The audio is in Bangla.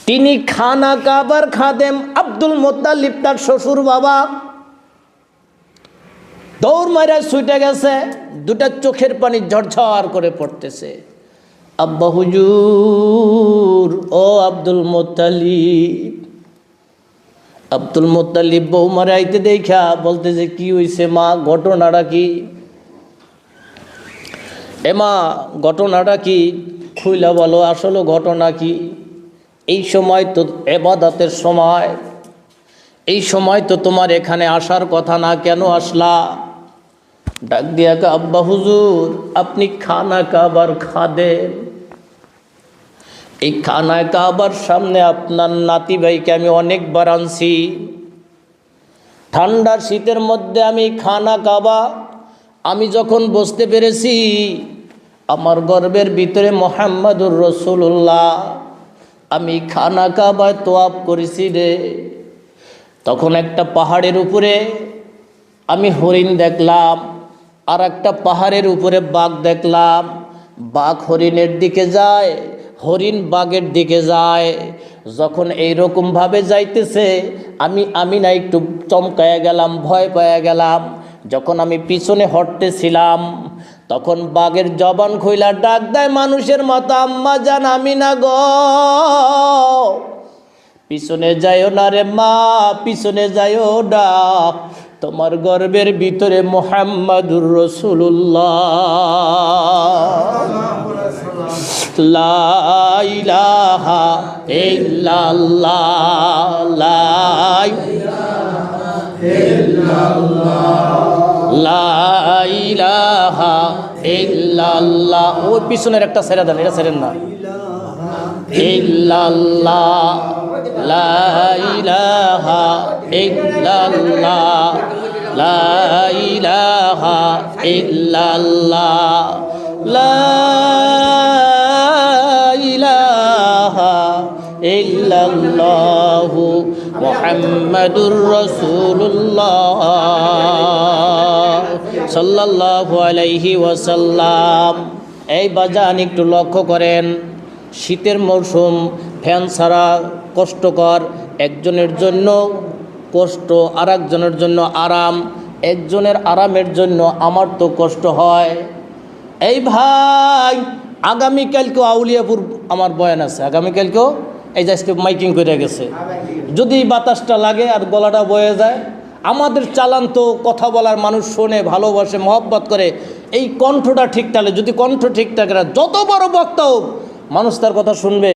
তিনি খানা কাবার খাদেম আব্দুল মুত্তালিব তার শ্বশুর বাবা দৌড় মারা ছুটে গেছে, দুটা চোখের পানি ঝরঝর করে পড়তেছে। আব্বা হুজুর, ও আব্দুল মুত্তালিব। আব্দুল মুত্তালিব বউ মারাইতে দেখা বলতেছে, কি হইছে মা, ঘটনাটা কি? মা ঘটনাটা কি, খুইলা বলো, আসলে ঘটনা কি? এই সময় তো ইবাদতের সময়, এই সময় তো তোমার এখানে আসার কথা না, কেন আসলা? ডাক দিয়া কা, আব্বা হুজুর, আপনি খানা কাবার খাদেম, এই খানা কাবার সামনে আপনার নাতি ভাইকে আমি অনেকবার আনছি। ঠান্ডার শীতের মধ্যে আমি খানা কাবা আমি যখন বসতে পেরেছি, আমার গর্বের ভিতরে মুহাম্মাদুর রাসূলুল্লাহ, আমি খানা কাবায় তোয়াফ করেছি রে। তখন একটা পাহাড়ের উপরে আমি হরিণ দেখলাম, আর একটা পাহাড়ের উপরে বাঘ দেখলাম। বাঘ হরিণের দিকে যায়, হরিণ বাঘের দিকে যায়। যখন এইরকমভাবে যাইতেছে, আমি না একটু চমকায়া গেলাম, ভয় পায়া গেলাম। যখন আমি পিছনে হটতেছিলাম, তখন বাঘের জবান খুইলা ডাক দেয় মানুষের মতো, আম্মা জান আমি না গো, পিছনে যাইও না রে মা, পিছনে যাইও না, তোমার গর্বের ভিতরে মুহাম্মাদুর রাসূলুল্লাহ, লা ইলাহা ইল্লাল্লাহ, লা ইলাহা ইল্লাল্লাহ। ওই পিছনের একটা ছেড়ে দেন, এটা ছেড়েন না। ইল্লাল্লাহ, লা ইলাহা ইল্লাল্লাহ, লা ইলাহা ইল্লাল্লাহ, লা ইলাহা ইল্লাল্লাহু মুহাম্মাদুর রাসূলুল্লাহ সাল্লাল্লাহু আলাইহি ওয়াসাল্লাম। এই বাজান একটু লক্ষ্য করেন, শীতের মৌসুম, ফ্যান ছাড়া কষ্টকর, একজনের জন্য কষ্ট, আর একজনের জন্য আরাম। একজনের আরামের জন্য আমার তো কষ্ট হয়। এই ভাই, আগামীকালকেও আউলিয়াপুর আমার বয়ান আছে, আগামীকালকেও এই যে আজকে মাইকিং করে গেছে। যদি বাতাসটা লাগে আর গলাটা বয়ে যায়, আমাদের চালান তো কথা বলার মানুষ শোনে, ভালোবাসে, মহব্বত করে। এই কণ্ঠটা ঠিক থাকলে, যদি কণ্ঠ ঠিক থাকে না, যত বড় বক্তা হোক, মানুষ তার কথা শুনবে।